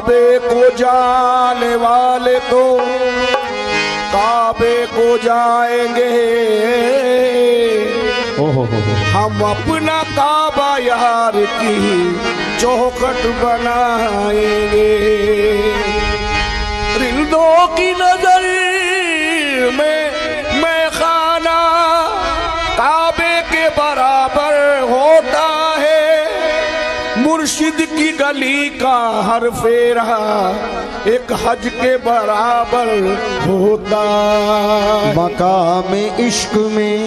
काबे को जाने वाले तो काबे को जाएंगे, हम अपना काबा यार की चौखट बनाएंगे। रिंदों की नजर में मैं खाना काबे के बराबर होता है, मुर्शिद की गली का हर फेरा एक हज के बराबर होता। मकाम इश्क में,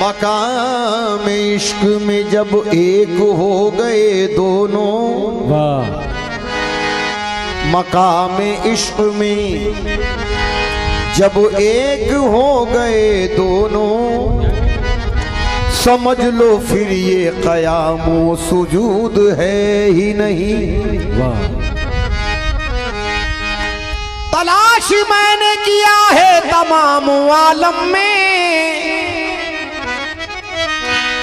मकाम इश्क में जब एक हो गए दोनों, वाह। मकाम इश्क में जब एक हो गए दोनों, समझ लो फिर ये क़यामो सुजूद है ही नहीं। वाह। तलाश मैंने किया है तमाम आलम में,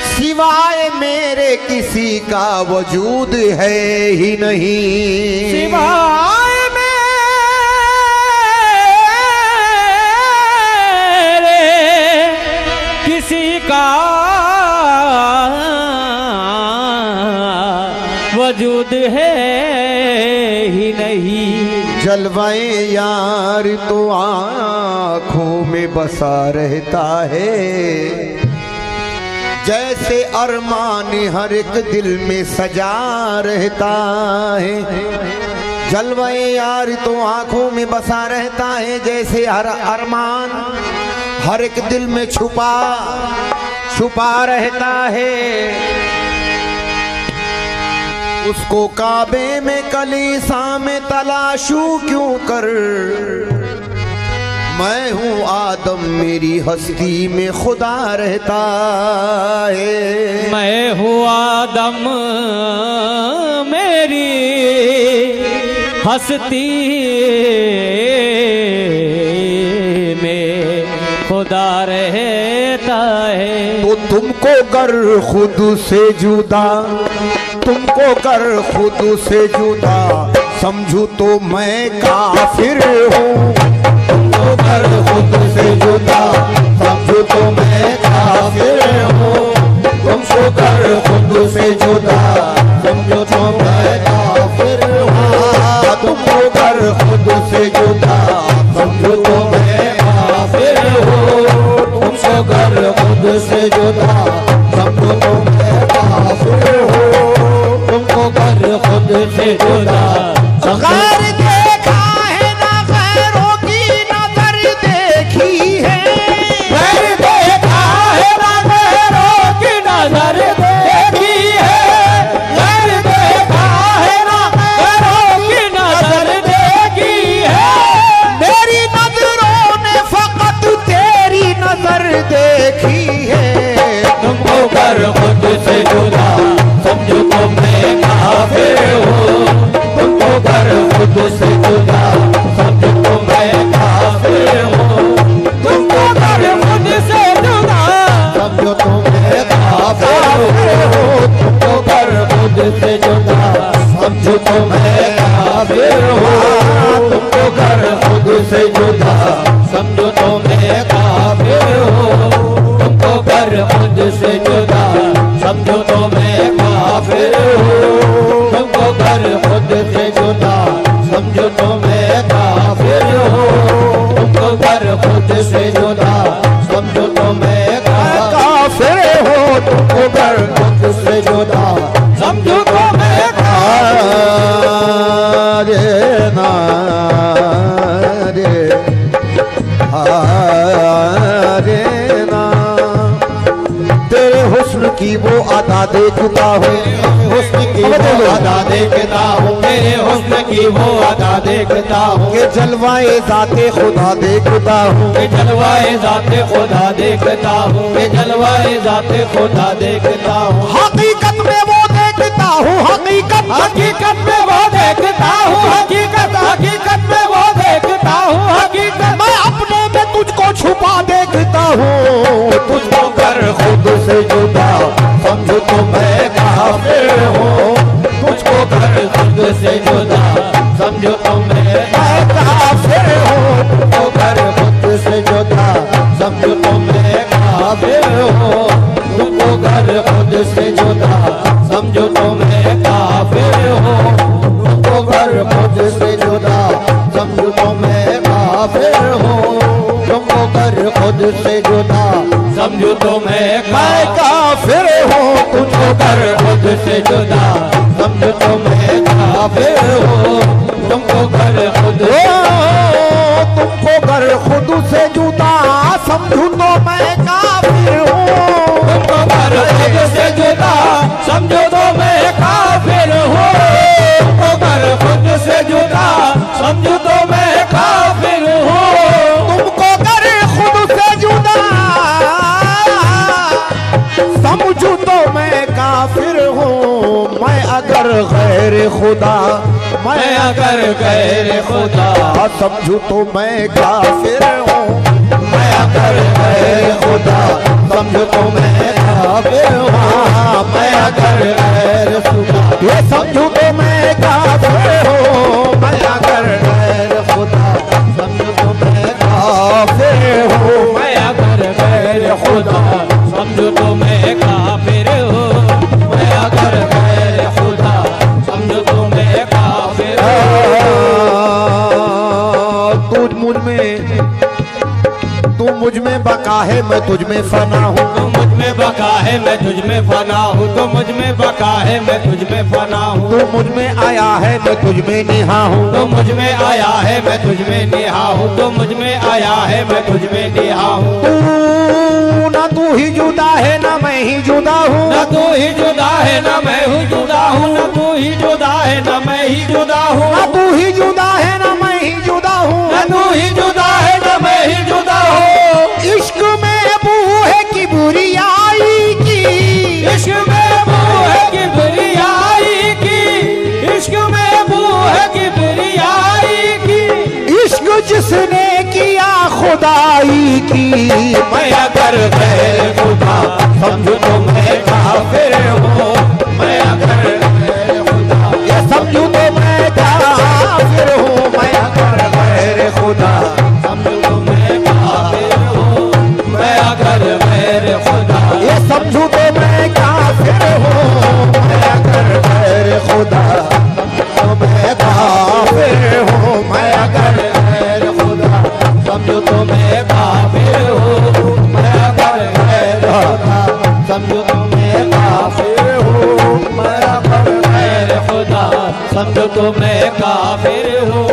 सिवाय मेरे किसी का वजूद है ही नहीं। सिवाय मेरे किसी का वजूद है ही नहीं। जलवाए यार तो आँखों में बसा रहता है, जैसे अरमान हर एक दिल में सजा रहता है। जलवाए यार तो आँखों में बसा रहता है, जैसे हर अरमान हर एक दिल में छुपा छुपा रहता है। उसको काबे में कलीसा में तलाशू क्यों कर, मैं हूँ आदम मेरी हस्ती में खुदा रहता है। मैं हूँ आदम मेरी हस्ती में खुदा रहता है। तो तुमको कर खुद से जुदा, तुमको कर खुद से जुदा समझू तो मैं काफिर हूँ। तुमको कर खुद से जुदा समझू तो मैं काफिर हूँ। तुमको कर खुद से जुदा समझो तो मैं काफिर हूँ। तुमको कर खुद से जुदा समझो तो मैं काफिर हूँ। तुमको कर खुद से जुदा समझो तो मैं काफिर हूँ। तुमको कर खुद से जुदा गैर देखा है ना गैरों की नजर देखी है। गैर देखा है ना गैरों की नजर देखी है। गैर देखा है ना गैरों की नजर देखी है। मेरी नजरों ने फकत तेरी नजर देखी है। तुमको कर खुद से जुदा समझो तो मैं काफिर हूँ। तुमको कर खुद से जुदा समझो तो मैं काफिर हूँ। तुमको कर खुद से जुदा समझो तो मैं काफिर हूँ। तुमको कर खुद से जुदा समझो तो मैं काफिर हूँ। तुमको कर खुद से जुदा समझो तो मैं काफिर हूँ। तुमको कर खुद से जुदा समझो तो मैं काफिर हूँ। तुमको कर खुद से जुदा समझो तो मैं काफिर हूँ। तुमको कर खुद से जुदा समझो तो मैं काफिर हूँ। तुमको कर खुद से जुदा समझो तो मैं रे ना रे रे ना। तेरे हुस्न की वो अदा देखता हूँ, हुस्न की वो अदा देखता हूँ। मेरे हुस्न की वो अदा देखता हूँ। के जलवाए जाते खुदा देखता हूँ। के जलवाए जाते खुदा देखता हूँ। के जलवाए जाते खुदा देखता हूँ। हकीकत में वो देखता हूँ। हकीकत हकीकत में वो देखता हूँ। हकीकत हकीकत में वो देखता हूँ। हकीकत मैं अपने में तुझको छुपा देखता हूँ। तुझको कर खुद से जुदा समझो तो मैं काफिर हूँ। तुझको कर खुद से जुदा समझो तो मैं काफिर हूँ। तुमको कर खुद से जुदा समझो तो मैं काफिर हूँ। तुमको कर खुद से जुदा समझो तो मैं काफिर हूँ। तुमको कर खुद से जुदा समझो तो मैं काफिर हूँ। तुमको कर खुद से जुदा समझो तो मैं काफिर हूँ। तुमको कर खुद से जुदा समझो तो मैं काफिर हूँ। तुमको कर खुद तुमको कर खुद से जुदा समझू तो मैं काफिर हूँ। तुमको कर खुद से जुदा समझो तो मैं काफिर हूँ। तुमको कर खुद से जुदा समझो तो मैं काफिर हूँ। तुमको कर खुद से जुदा समझू तो मैं काफिर हूँ। मैं अगर गैर खुदा मैं अगर गैर खुदा समझू तो मैं काफिर हूँ। मैं अगर गैर खुदा समझो तो मैं काफिर हूँ। मैं अगर गैर खुदा ये समझू तो मैं काफिर हूँ। मैं अगर गैर खुदा समझो तो मैं काफिर हूँ। मैं अगर गैर खुदा समझो तो मैं काफिर हूँ। मैं अगर गैर खुदा समझो तो मैं काफिर तू मुझ में बका है मैं तुझ में फना हूँ। तू मुझ में बका है मैं तुझ में फना हूँ। तू मुझ में बका है मैं तुझ में फना हूँ। तू मुझ में आया है मैं तुझ में निहा हूँ। तू मुझ में आया है मैं तुझ में निहा हूँ। तू मुझ में आया है मैं तुझ में निहा हूँ। तू ना तू ही जुदा है ना मैं ही जुदा हूँ। न तू ही जुदा है न मैं हूँ जुदा हूँ। न तू ही जुदा है न मैं ही जुदा हूँ। ना तू ही जुदा है ना मैं ही जुदा हूँ। न तू ही जुदा है न मैं ही जुदा हूँ। इश्क में बू है कि बुरियाई की। इश्क में बू है कि बुरियाई की। इश्क में बू है कि बुरियाई की। इश्क जिसने किया खुदाई की। मैं अगर गैर खुदा समझो तो मैं काफिर हूँ। मैं अगर गैर खुदा ये समझू तो मैं काफिर हूँ। मैं अगर गैर खुदा समझो तो मैं काफिर हूँ। मैं अगर गैर खुदा ये समझू तो मैं काफिर हूँ। मैं अगर गैर खुदा तो मैं काफिर हूँ। मैं अगर गैर खुदा समझो तो मैं काफिर हूँ। मैं अगर गैर खुदा समझो तो मैं काफिर हूँ। मैं अगर गैर खुदा समझो तो मैं काफिर हूँ।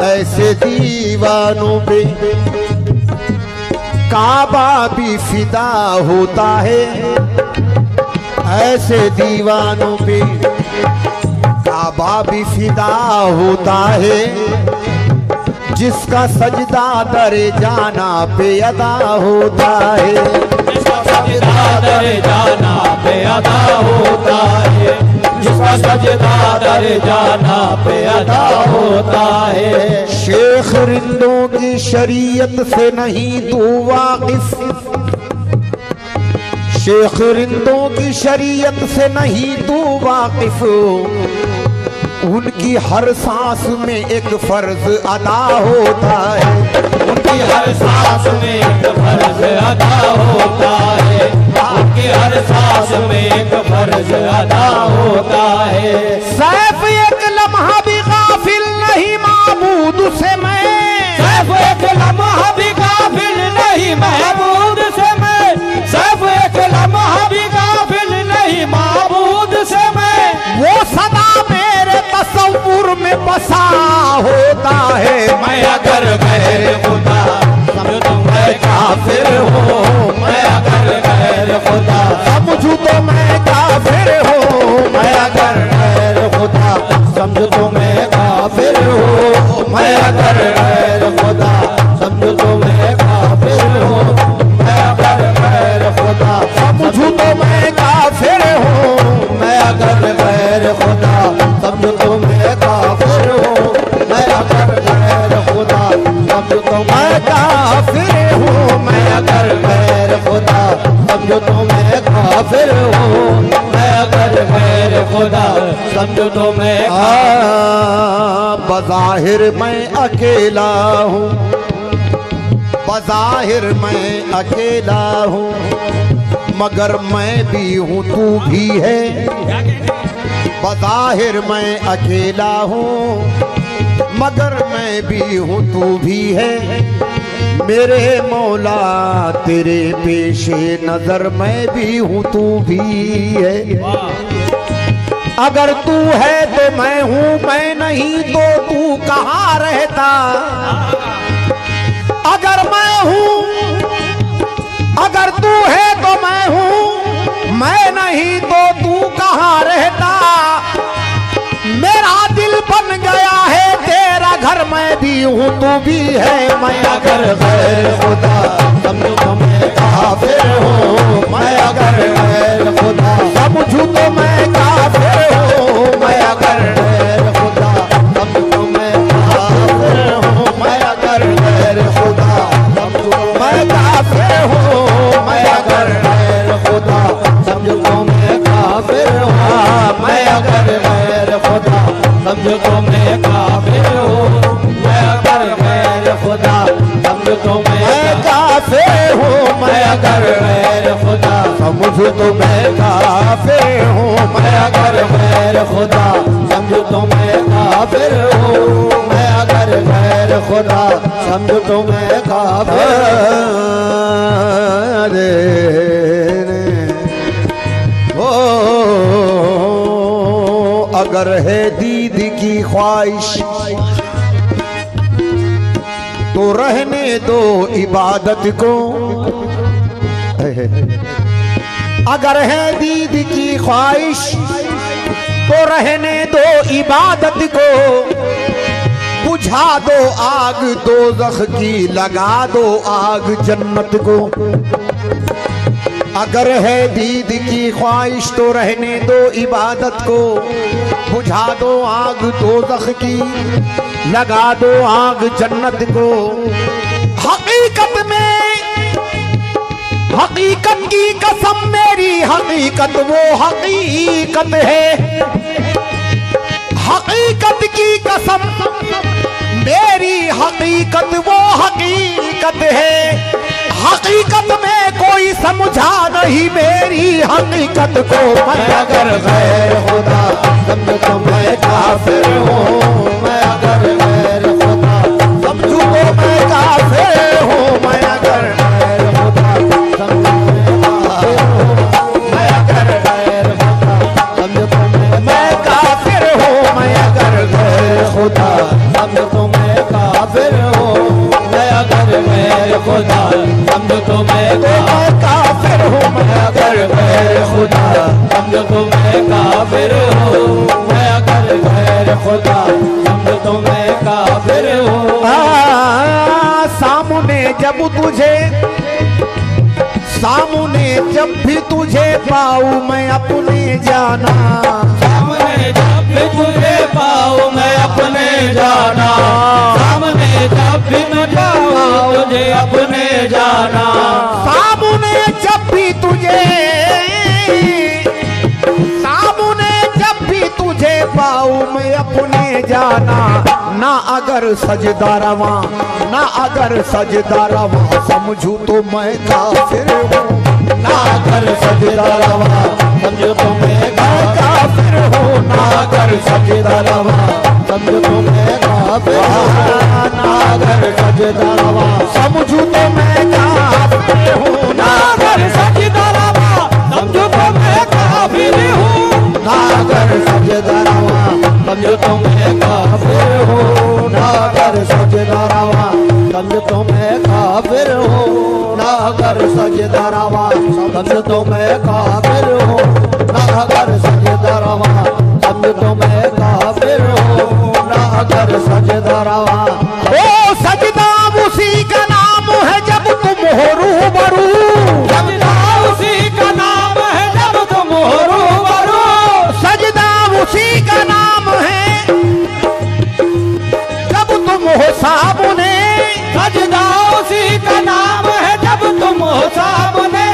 ऐसे दीवानों पे काबा भी फिदा होता है। ऐसे दीवानों पे काबा भी फिदा होता है। जिसका सजदा दरे जाना पे अदा होता है। जिसका सजदा दर जाना पे अदा होता है। जिसका सजदा दर जाना पे अदा होता है। शेख रिंदों की शरीयत से नहीं तू वाकिफ। शेख रिंदों की शरीयत से नहीं तू वाकिफ। उनकी हर सांस में एक फर्ज अदा होता है। उनकी हर सांस में एक फर्ज अदा होता है। उनकी हर सांस में एक फर्ज अदा होता है। सैफ एक लम्हा भी गाफिल नहीं माबूद से मैं। सैफ एक लम्हा भी गाफिल नहीं महबूद से मैं। सैफ एक लम्हा भी गाफिल नहीं माबूद से मैं। वो सदा मेरे तसव्वुर में बसा होता है। मैं अगर गैर खुदा समझो तो मैं काफिर हूँ। मैं अगर गैर खुदा समझू तो मैं काफिर हूँ। मैं अगर गैर खुदा समझो तो मैं काफिर हूँ। मैं अगर गैर खुदा समझो तो मैं काफिर हूँ। मैं अगर गैर खुदा समझू तो मैं काफिर हूँ। मैं अगर गैर खुदा समझो तो मैं काफिर हूँ। मैं अगर गैर खुदा समझो तो मैं काफिर हूँ। मैं अगर गैर खुदा समझो तो मैं काफिर हूँ। मैं अगर गैर खुदा समझो तो मैं बज़ाहिर मैं अकेला हूँ, बज़ाहिर मैं अकेला हूँ, मगर मैं भी हूँ तू भी है। बज़ाहिर मैं अकेला हूँ, मगर मैं भी हूँ तू भी है। मेरे मौला तेरे पेशे नजर मैं भी हूँ तू भी है। अगर तू है तो मैं हूँ, मैं नहीं तो तू कहाँ रहता। अगर मैं हूँ, अगर तू है तो मैं हूँ, मैं नहीं तो तू कहाँ रहता। मेरा दिल बन गया है तेरा घर, मैं भी हूँ तू भी है। मैं अगर गैर खुदा समझू तो मैं काफिर हूँ, मैं अगर गैर खुदा समझू तो मैं काफिर हूँ, मैं अगर गैर खुदा समझू तो मैं काफिर हूँ, मैं अगर गैर खुदा समझू तो मैं काफिर हूँ, मैं अगर गैर खुदा समझू तो मैं काफिर हूँ, मैं अगर गैर खुदा समझो तो मैं काफिर हूँ, मैं अगर गैर खुदा समझो तो मैं काफिर हूँ, मैं अगर गैर खुदा समझो तो मैं काफिर हूँ, मैं अगर गैर खुदा समझो तो मैं काफिर हूँ, मैं अगर गैर खुदा समझो तो मैं काफिर। अगर है दीद की ख्वाहिश तो रहने दो इबादत को। अगर है दीद की ख्वाहिश तो रहने दो इबादत को। बुझा दो आग दोज़ख की, लगा दो आग जन्नत को। अगर है दीद की ख्वाहिश तो रहने दो इबादत को। बुझा दो आग दोज़ख की, लगा दो आग जन्नत को। हकीकत में, हकीकत की कसम मेरी हकीकत वो हकीकत है। हकीकत की कसम मेरी हकीकत वो हकीकत है। हकीकत में कोई समझा नहीं मेरी हकीकत को। मैं अगर गैर खुदा समझो तो मैं काफिर हूँ, मैं अगर गैर खुदा समझू तो मैं काफिर हूँ, मैं अगर गैर खुदा समझू तो मैं काफिर हूँ, मैं अगर गैर खुदा समझो तो मैं काफिर हूँ, मैं अगर गैर खुदा समझो तो मैं काफिर हूँ, मैं अगर गैर खुदा समझो तो मैं काफिर हूँ, मैं अगर गैर खुदा समझो तो मैं काफिर हूँ, मैं अगर गैर खुदा समझो तो मैं काफिर हूँ। सामने जब तुझे, सामने जब भी तुझे पाऊँ मैं अपने जाना। सामने जब भी तुझे पाऊँ मैं अपने जाना। सामने जब भी न पाऊँ तुझे अपने जाना। सामने जब भी तुझे, सामने जब भी तुझे पाऊँ मैं अपने जाना। ना अगर सजदा रवा, ना अगर सजदा रवा समझू तो मैं काफिर हूँ। ना अगर सजदा रवा समझो तो मैं काफिर हूँ, ना अगर सजदा रवा समझो तो मैं काफिर हूँ, ना अगर सजदा रवा समझू तो मैं काफिर हूँ, ना अगर सजदा रवा समझो तो मैं काफिर हूँ, ना अगर सजदा रवा समझो तो मैं काफिर हूँ, ना अगर सजदा रवा समझो तो मैं काफिर हूँ, ना अगर सजदा रवा समझो तो मैं काफिर हूँ, ना अगर सजदा रवा समझो तो मैं काफिर हूँ, ना अगर सजदा रवा। ओ सजदा उसी का नाम है जब तुम हो रूबरू। सजदा उसी का नाम है जब तुम हो रूबरू। सजदा उसी का नाम है जब तुम हो सामने। सजदा उसी का नाम है जब तुम हो सामने।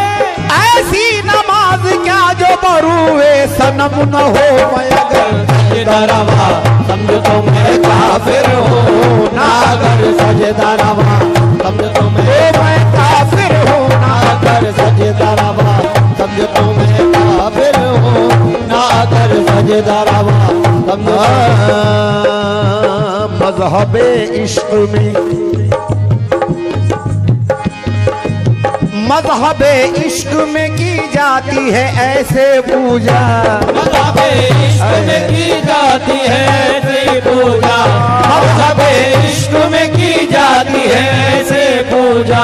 ऐसी नमाज क्या जो बरूए सनम न हो मैं अगर सजदा रवा समझो तो मैं काफिर हूँ ना अगर सजदा रवा समझो तो मैं काफिर हूँ ना अगर सजदा रवा समझो तो मैं काफिर हूँ ना अगर सजदा रवा समझो मज़हबे इश्क में मज़हबे इश्क में की जाती है ऐसे पूजा मज़हबे इश्क में की जाती है ऐसे पूजा मज़हबे इश्क में की जाती है ऐसे पूजा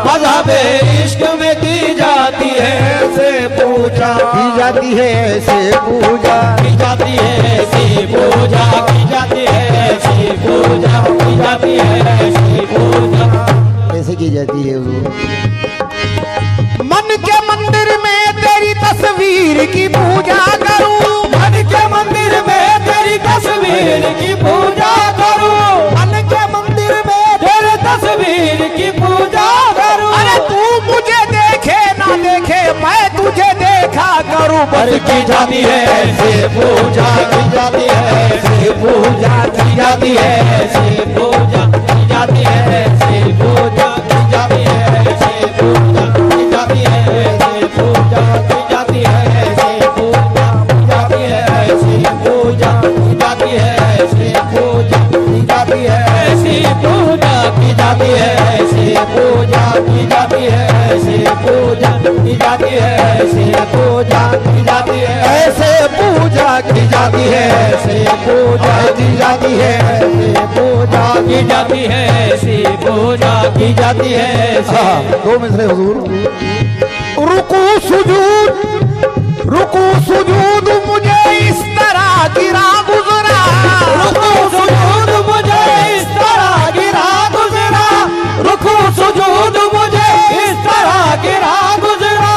मज़हबे इश्क में की जाती है ऐसे पूजा की जाती है ऐसे पूजा की जाती है ऐसी पूजा की जाती है ऐसी पूजा की जाती है ऐसी पूजा कैसे की जाती है हुजूर? मन के मंदिर में तेरी तस्वीर की पूजा करूं मन के मंदिर में तेरी तस्वीर की पूजा करूं मन के मंदिर में तेरी तस्वीर की पूजा करूं अरे तू मुझे देखे ना देखे मैं तुझे देखा करूं पर की जाती है ऐसे पूजा की जाती है ऐसे पूजा की जाती है ऐसे पूजा की जाती है ऐसे पूजा की जाती है ऐसे पूजा की जाती है ऐसे पूजा की जाती है ऐसे पूजा की जाती है ऐसे पूजा की जाती है ऐसे पूजा की जाती है ऐसे पूजा की जाती है ऐसे पूजा की जाती है ऐसे पूजा की जाती है ऐसे पूजा की जाती है ऐसे पूजा की जाती है ऐसे पूजा की जाती है ऐसे पूजा की जाती है ऐसे पूजा की जाती है ऐसे दो मिसरे हुजूर रुकू सुजूद मुझे इस तरह गिरा गुजरा रुकू सुजूद मुझे इस तरह गिरा गुजरा रुकू सुजूद मुझे इस तरह गिरा गुजरा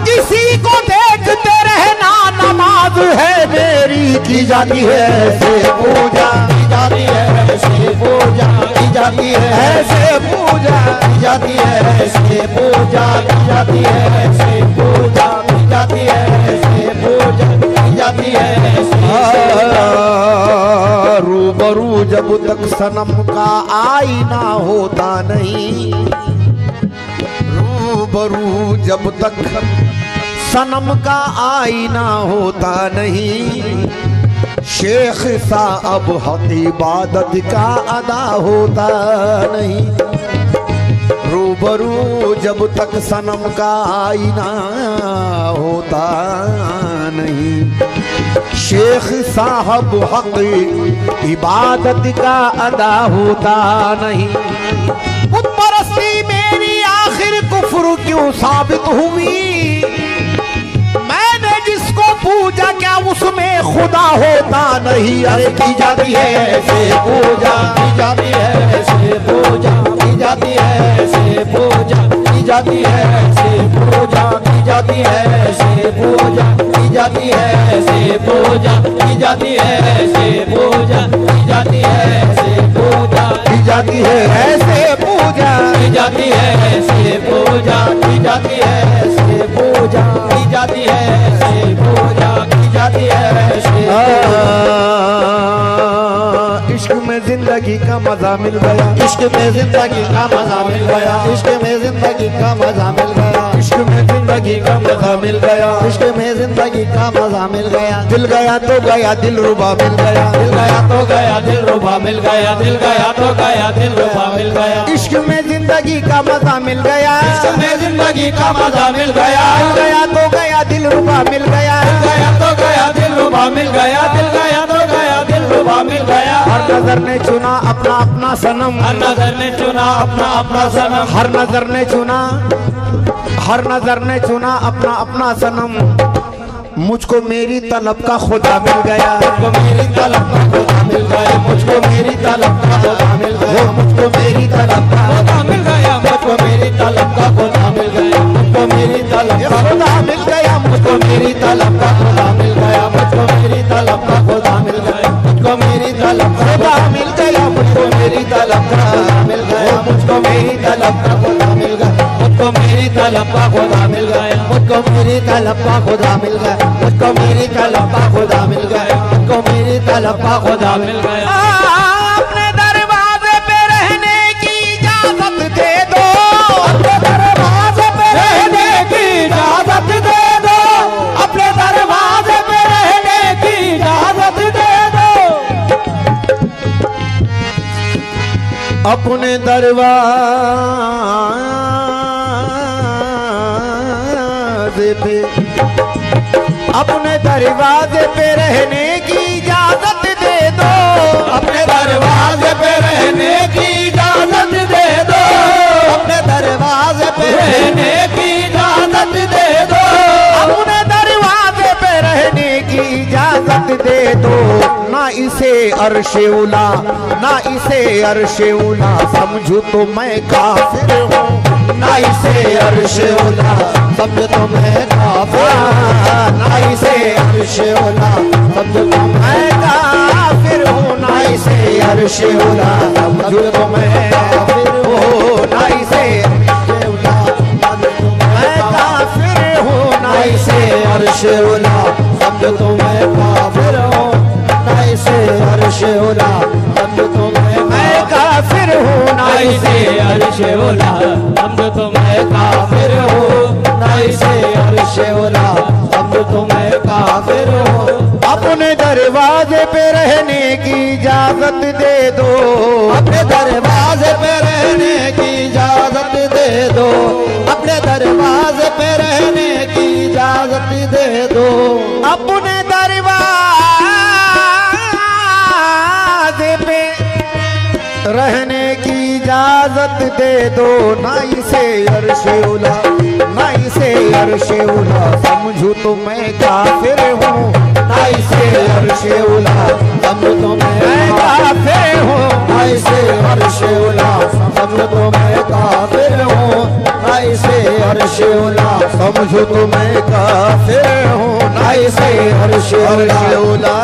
किसी को देखते रहना नमाज है मेरी की जाती है ऐसे पूजा की जाती है ऐसे पूजा की जाती है ऐसे पूजा की जाती है ऐसे पूजा की जाती है ऐसे पूजा की जाती है ऐसे पूजा की जाती है ऐसे रूबरू जब तक सनम का आईना होता नहीं रूबरू जब तक सनम का आईना होता नहीं शेख साहब हक इबादत का अदा होता नहीं रूबरू जब तक सनम का आईना होता नहीं शेख साहब हक इबादत का अदा होता नहीं बुत परस्ती मेरी आखिर कुफ्र क्यों साबित हुई मैंने जिसको पूजा क्या उसमें खुदा होता नहीं अरे की जाती है ऐसे पूजा की जाती है ऐसे पूजा की जाती है ऐसे पूजा की जाती है ऐसे पूजा की जाती है ऐसे पूजा की जाती है ऐसे पूजा की जाती है ऐसे पूजा की जाती है ऐसे पूजा की जाती है ऐसे पूजा की जाती है ऐसे पूजा की जाती है ऐसे पूजा की जाती है ऐसे पूजा की जाती है ऐसे इश्क में जिंदगी का मजा मिल गया इश्क में जिंदगी का मजा मिल गया इश्क में जिंदगी का मजा मिल गया इश्क में जिंदगी का मजा मिल गया इश्क में जिंदगी का मजा मिल गया दिल गया तो गया दिल रुबा मिल गया दिल गया तो गया दिल रुबा मिल गया दिल गया तो गया दिल रुबा मिल गया इश्क में जिंदगी का मजा मिल गया इश्क में जिंदगी का मजा मिल गया दिल गया तो गया दिल रुबा मिल गया दिल गया तो गया दिल रुबा मिल गया दिल गया तो गया दिल रुबा मिल गया हर नजर ने चुना अपना अपना सनम हर नजर ने चुना अपना अपना सनम हर नजर ने चुना हर नजर ने चुना अपना अपना सनम मुझको मेरी तलब का खुदा मिल गया मुझको मेरी तलब का खुदा मिल गया मुझको मेरी तलब का खुदा मिल गया मुझको मेरी तलब का खुदा मिल गया मुझको मेरी तलब का खुदा मिल गया मुझको मेरी तलब का खुदा मिल गया मुझको मेरी तलब का खुदा मिल गया मुझको मेरी तलब का खुदा मिल गया मुझको मेरी तलब का खुदा मिल गया मुझको मेरी तलब का खुदा मिल गया मुझको मेरी तलब का खुदा मिल गया मुझको मेरी तलब का खुदा मिल गया मुझको मेरी तलब का खुदा मिल गया, मुझको मेरी तलब का खुदा मिल गया, मुझको मेरी तलब का खुदा मिल गया। अपने दरवाजे पे रहने की इजाजत दे दो, अपने दरवाजे पे रहने की इजाजत दे दो, अपने दरवाजे पे रहने की इजाजत दे दो। अपने दरवाजे पे, अपने दरवाजे पे रहने की इजाजत दे दो, अपने दरवाजे पे रहने की इजाजत दे दो, अपने दरवाजे पे रहने की इजाजत दे दो, अपने दरवाजे पे रहने की इजाजत दे दो। ना इसे अर्शे उला, ना इसे अर्शे उला समझू तो मैं काफिर हूँ, ना इसे अर्शे उला समझो तो मैं काफिर हूँ, ना इसे अर्शे उला समझो तो मैं काफिर हूँ, ना इसे अर्शे उला समझो तो मैं काफिर हूँ, ना इसे अर्शे उला मैं काफिर हूँ, ना इसे अर्शे उला समझो तो मैं काफिर हूँ, ना इसे अर्शे उला समझो तो मैं काफिर हूँ, ना इसे अर्शे उला समझो तो मैं काफिर हूँ, ना इसे अर्शे उला समझो तो मैं काफिर हूँ। अपने दरवाजे पे रहने की इजाजत दे दो, अपने दरवाजे पे रहने की इजाजत दे दो, अपने दरवाजे पे रहने की इजाजत दे दो, अपने दरवाजे पे रहने की इजाजत दे दो। ना इसे अर्शे उला, ना इसे अर्शे उला समझू तो मैं काफिर हूँ, ना इसे अर्शे उला समझो तो मैं काफिर हूँ, ना इसे अर्शे उला समझो तो मैं काफिर हूँ, ना इसे अर्शे उला समझो तो मैं काफिर हूँ, ना इसे अर्शे उला